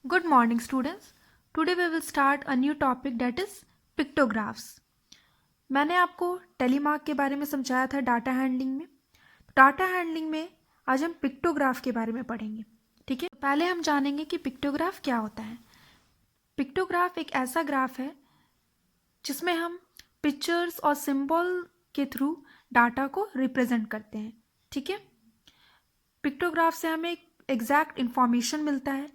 Good morning, students. Today we will start a new topic that is pictographs. मैंने आपको टेलीमार्क के बारे में समझाया था डाटा हैंडलिंग में. डाटा हैंडलिंग में आज हम पिक्टोग्राफ के बारे में पढ़ेंगे. ठीक है, पहले हम जानेंगे कि पिक्टोग्राफ क्या होता है. पिक्टोग्राफ एक ऐसा ग्राफ है जिसमें हम पिक्चर्स और सिंबल के थ्रू डाटा को रिप्रेजेंट करते हैं. ठीक है, पिक्टोग्राफ से हमें एग्जैक्ट इंफॉर्मेशन मिलता है.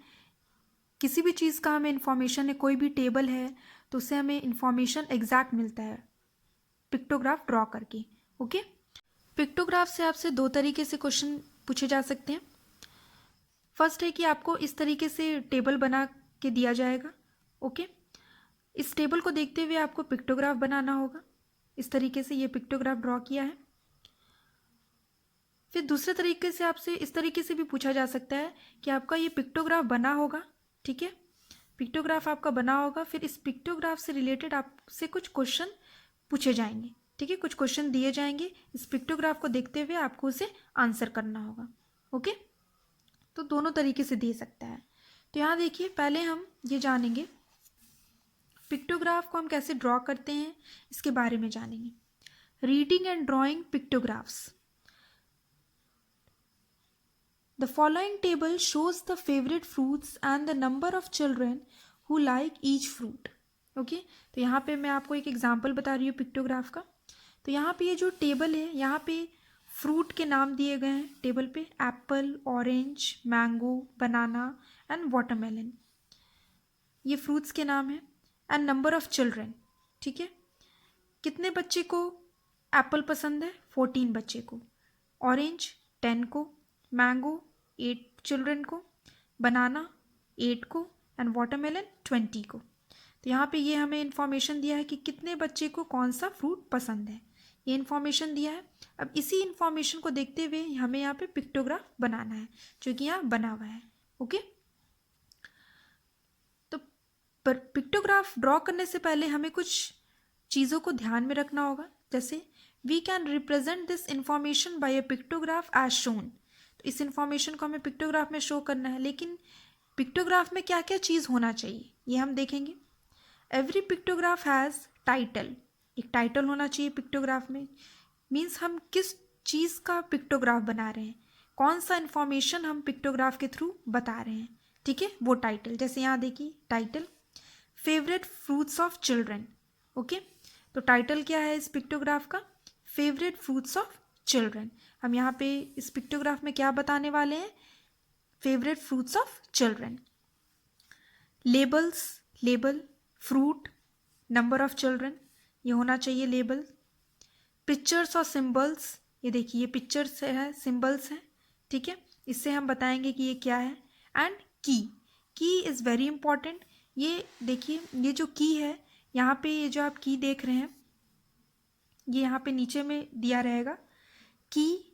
किसी भी चीज़ का हमें इंफॉर्मेशन है, कोई भी टेबल है तो उससे हमें इंफॉर्मेशन एग्जैक्ट मिलता है पिक्टोग्राफ ड्रॉ करके. ओके, पिक्टोग्राफ से आपसे दो तरीके से क्वेश्चन पूछे जा सकते हैं. फर्स्ट है कि आपको इस तरीके से टेबल बना के दिया जाएगा. ओके, इस टेबल को देखते हुए आपको पिक्टोग्राफ बनाना होगा. इस तरीके से ये पिक्टोग्राफ ड्रॉ किया है. फिर दूसरे तरीके से आपसे इस तरीके से भी पूछा जा सकता है कि आपका ये पिक्टोग्राफ बना होगा. ठीक है, पिक्टोग्राफ आपका बना होगा, फिर इस पिक्टोग्राफ से रिलेटेड आपसे कुछ क्वेश्चन पूछे जाएंगे. ठीक है, कुछ क्वेश्चन दिए जाएंगे, इस पिक्टोग्राफ को देखते हुए आपको उसे आंसर करना होगा. ओके, तो दोनों तरीके से दे सकता है. तो यहाँ देखिए, पहले हम ये जानेंगे पिक्टोग्राफ को हम कैसे ड्रॉ करते हैं, इसके बारे में जानेंगे. Reading and drawing pictographs. The following table shows the favorite fruits and the number of children who like each fruit. Okay, तो यहाँ पे मैं आपको एक एग्जांपल बता रही हूँ पिक्टोग्राफ का. तो यहाँ पे ये जो टेबल है, यहाँ पे फ्रूट के नाम दिए गए हैं टेबल पे. Apple, orange, mango, banana and watermelon, ये फ्रूट्स के नाम हैं. And number of children. ठीक है, कितने बच्चे को एप्पल पसंद है? 14 बच्चे को. ऑरेंज 10 को, मैंगो 8 चिल्ड्रन को, बनाना 8 को एंड वाटरमेलन 20 को. तो यहाँ पे ये हमें इन्फॉर्मेशन दिया है कि कितने बच्चे को कौन सा फ्रूट पसंद है, ये इन्फॉर्मेशन दिया है. अब इसी इन्फॉर्मेशन को देखते हुए हमें यहाँ पे पिक्टोग्राफ बनाना है जो कि यहाँ बना हुआ है. ओके, तो पर पिक्टोग्राफ ड्रॉ करने से पहले हमें कुछ चीज़ों को ध्यान में रखना होगा. जैसे we can represent this information by a pictograph as shown. इस इंफॉर्मेशन को हमें पिक्टोग्राफ में शो करना है, लेकिन पिक्टोग्राफ में क्या क्या चीज़ होना चाहिए ये हम देखेंगे. Every pictograph has title. एक टाइटल होना चाहिए पिक्टोग्राफ में. मीन्स हम किस चीज़ का पिक्टोग्राफ बना रहे हैं, कौन सा इंफॉर्मेशन हम पिक्टोग्राफ के थ्रू बता रहे हैं. ठीक है, वो टाइटल. जैसे यहाँ देखिए title, favourite fruits of children. Okay, तो टाइटल क्या है इस पिक्टोग्राफ का? Favourite fruits of children. हम यहाँ पे इस पिक्टोग्राफ में क्या बताने वाले हैं? Favourite fruits of children. Labels, label, fruit, number of children, ये होना चाहिए लेबल. पिक्चर्स और सिंबल्स, ये देखिए ये पिक्चर्स है, सिंबल्स हैं. ठीक है, इससे हम बताएंगे कि ये क्या है. एंड की, की इज़ वेरी इंपॉर्टेंट. ये देखिए, ये जो की है यहाँ पे, ये जो आप की देख रहे हैं, ये यहाँ पे नीचे में दिया रहेगा कि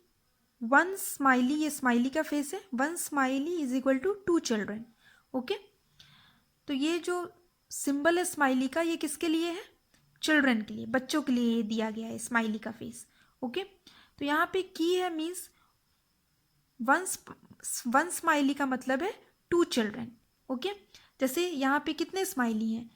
वन स्माइली, ये स्माइली का फेस है, one smiley is equal to 2 children. Okay, तो ये जो सिंबल है स्माइली का, ये किसके लिए है? चिल्ड्रन के लिए, बच्चों के लिए ये दिया गया है स्माइली का फेस. ओके, तो यहाँ पे की है मीन्स वन स्माइली का मतलब है 2 चिल्ड्रन. ओके, जैसे यहाँ पे कितने स्माइली हैं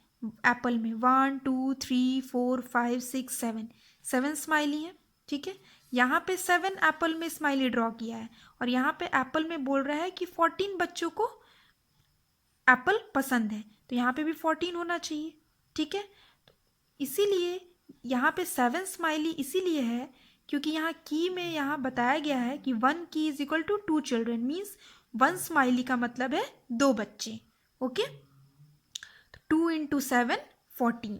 एप्पल में? 1 2 3 4 5 6 7, 7 स्माइली हैं. ठीक है, यहाँ पे 7 एप्पल में स्माइली ड्रॉ किया है, और यहाँ पे एप्पल में बोल रहा है कि 14 बच्चों को एप्पल पसंद है, तो यहाँ पे भी 14 होना चाहिए. ठीक है, तो इसीलिए यहाँ पे 7 स्माइली इसीलिए है क्योंकि यहाँ की में यहाँ बताया गया है कि 1 key is equal to 2 children. Means 1 smiley का मतलब है 2 बच्चे. Okay, 2 into 7 14.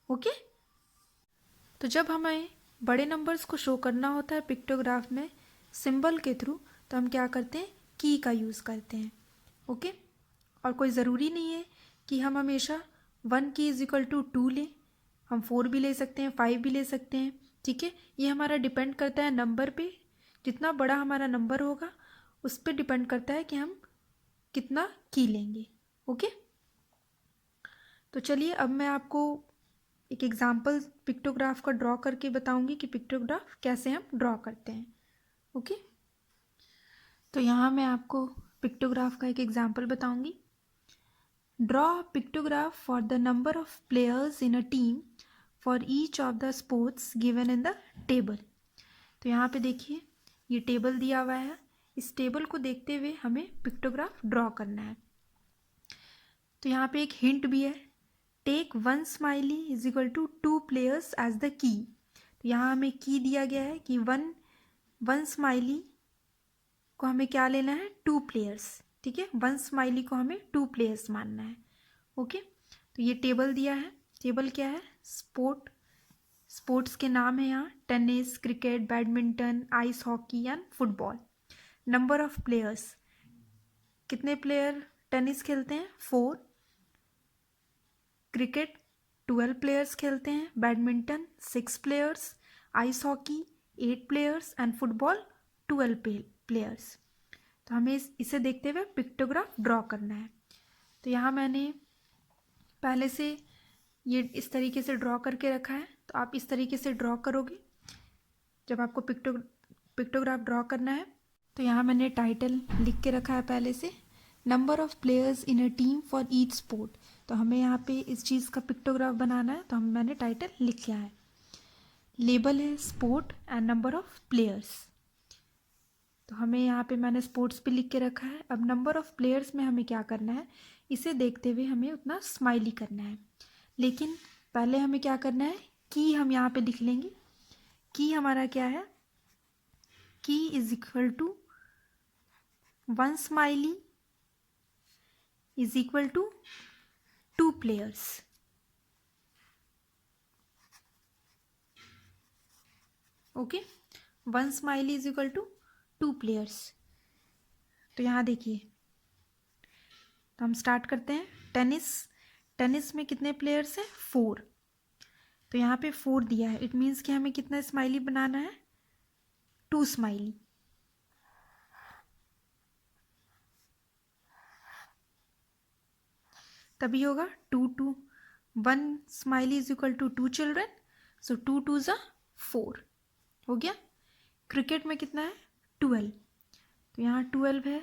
ओके, तो जब हमें बड़े नंबर्स को शो करना होता है पिक्टोग्राफ में सिंबल के थ्रू, तो हम क्या करते हैं? की का यूज़ करते हैं. ओके, और कोई ज़रूरी नहीं है कि हम हमेशा 1 की इज इक्वल टू 2 लें. हम 4 भी ले सकते हैं, 5 भी ले सकते हैं. ठीक है, ये हमारा डिपेंड करता है नंबर पे. जितना बड़ा हमारा नंबर होगा उस पर डिपेंड करता है कि हम कितना की लेंगे. ओके, तो चलिए अब मैं आपको एक एग्जाम्पल पिक्टोग्राफ का ड्रॉ करके बताऊंगी कि पिक्टोग्राफ कैसे हम ड्रॉ करते हैं. ओके, तो यहाँ मैं आपको पिक्टोग्राफ का एक एग्जाम्पल बताऊंगी. Draw pictograph for the number of players in a team for each of the sports given in the table. तो यहाँ पे देखिए ये टेबल दिया हुआ है, इस टेबल को देखते हुए हमें पिक्टोग्राफ ड्रॉ करना है। तो यहाँ पे एक हिंट भी है, take 1 smiley is equal to 2 players as the key. तो यहाँ हमें की दिया गया है कि वन स्माइली को हमें क्या लेना है, 2 प्लेयर्स, ठीक है। 1 स्माइली को हमें 2 प्लेयर्स मानना है, ओके। तो ये टेबल दिया है, टेबल क्या है, स्पोर्ट्स के नाम है यहाँ, tennis, cricket, badminton, ice hockey and football. Number of players, कितने प्लेयर टेनिस खेलते हैं, 4, क्रिकेट 12 प्लेयर्स खेलते हैं, badminton 6 players, ice hockey 8 players and football 12 players. तो हमें इसे देखते हुए पिक्टोग्राफ ड्रॉ करना है। तो यहाँ मैंने पहले से ये इस तरीके से ड्रॉ करके रखा है, तो आप इस तरीके से ड्रॉ करोगे जब आपको पिक्टोग्राफ ड्रॉ करना है। तो यहाँ मैंने टाइटल लिख के रखा है पहले से, number of players in a team for each sport. तो हमें यहाँ पे इस चीज़ का पिक्टोग्राफ बनाना है, तो मैंने टाइटल लिख लिया है। लेबल है sport and number of players, तो हमें यहाँ पे मैंने स्पोर्ट्स भी लिख के रखा है। अब नंबर ऑफ प्लेयर्स में हमें क्या करना है, इसे देखते हुए हमें उतना स्माइली करना है, लेकिन पहले हमें क्या करना है, की हम यहाँ पे लिख लेंगे। की हमारा क्या है, की is equal to 1 smiley is equal to 2 players, okay. 1 smiley is equal to 2 players. तो यहाँ देखिए, तो हम स्टार्ट करते हैं। टेनिस में कितने प्लेयर्स हैं, 4। तो यहाँ पे 4 दिया है, इट मीन्स कि हमें कितना स्माइली बनाना है, 2 स्माइली। तभी होगा 1 smiley is equal to 2 children, so 2 2 ज़ा 4 हो गया। क्रिकेट में कितना है, 12, तो यहाँ 12 है,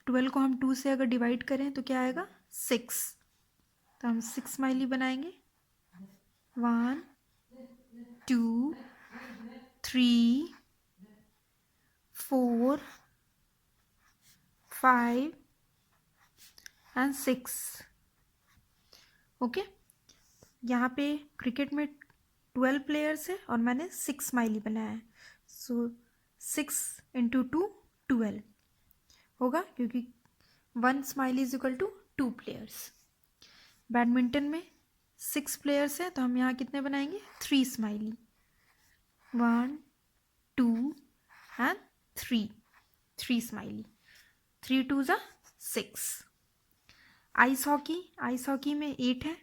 12 को हम 2 से अगर डिवाइड करें तो क्या आएगा, 6। तो हम 6 स्माइली बनाएंगे, 1 2 3 4 5 एंड 6, ओके। यहाँ पे क्रिकेट में 12 प्लेयर्स है और मैंने 6 स्माइली बनाया है, सो 6 इंटू 2 12 होगा, क्योंकि 1 smiley is equal to 2 players. Badminton में 6 प्लेयर्स हैं, तो हम यहाँ कितने बनाएंगे, 3 स्माइली, 1 2 एंड 3 स्माइली, 3 2 ज़ा 6। आइस हॉकी में 8 है,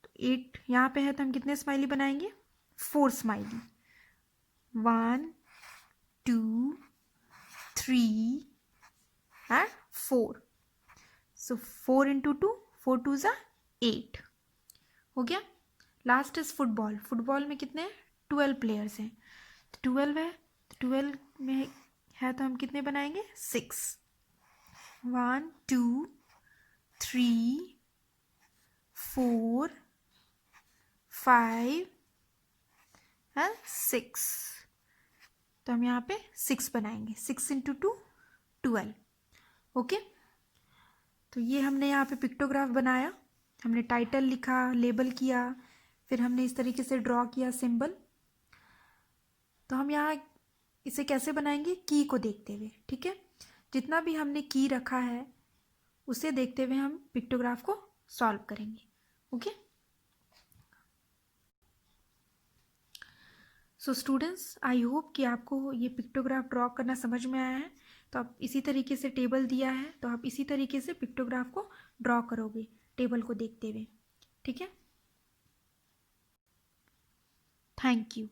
तो 8 यहाँ पे है, तो हम कितने स्माइली बनाएंगे, 4 स्माइली, 1 2 3 एंड 4, सो 4 इंटू 2 4 2 ज़ा 8 हो गया। लास्ट इज फुटबॉल में कितने हैं, 12 प्लेयर्स हैं, तो 12 है, तो 12 में है तो हम कितने बनाएंगे, 6, 1 2 3 4 5 एंड 6, तो हम यहाँ पे 6 बनाएंगे, 6 इंटू 2 12, ओके। तो ये हमने यहाँ पे पिक्टोग्राफ बनाया, हमने टाइटल लिखा, लेबल किया, फिर हमने इस तरीके से ड्रॉ किया सिंबल। तो हम यहाँ इसे कैसे बनाएंगे, की को देखते हुए, ठीक है। जितना भी हमने की रखा है उसे देखते हुए हम पिक्टोग्राफ को सॉल्व करेंगे, okay. So students, I hope कि आपको ये पिक्टोग्राफ ड्रॉ करना समझ में आया है। तो आप इसी तरीके से टेबल दिया है, तो आप इसी तरीके से पिक्टोग्राफ को ड्रॉ करोगे टेबल को देखते हुए, ठीक है। Thank you.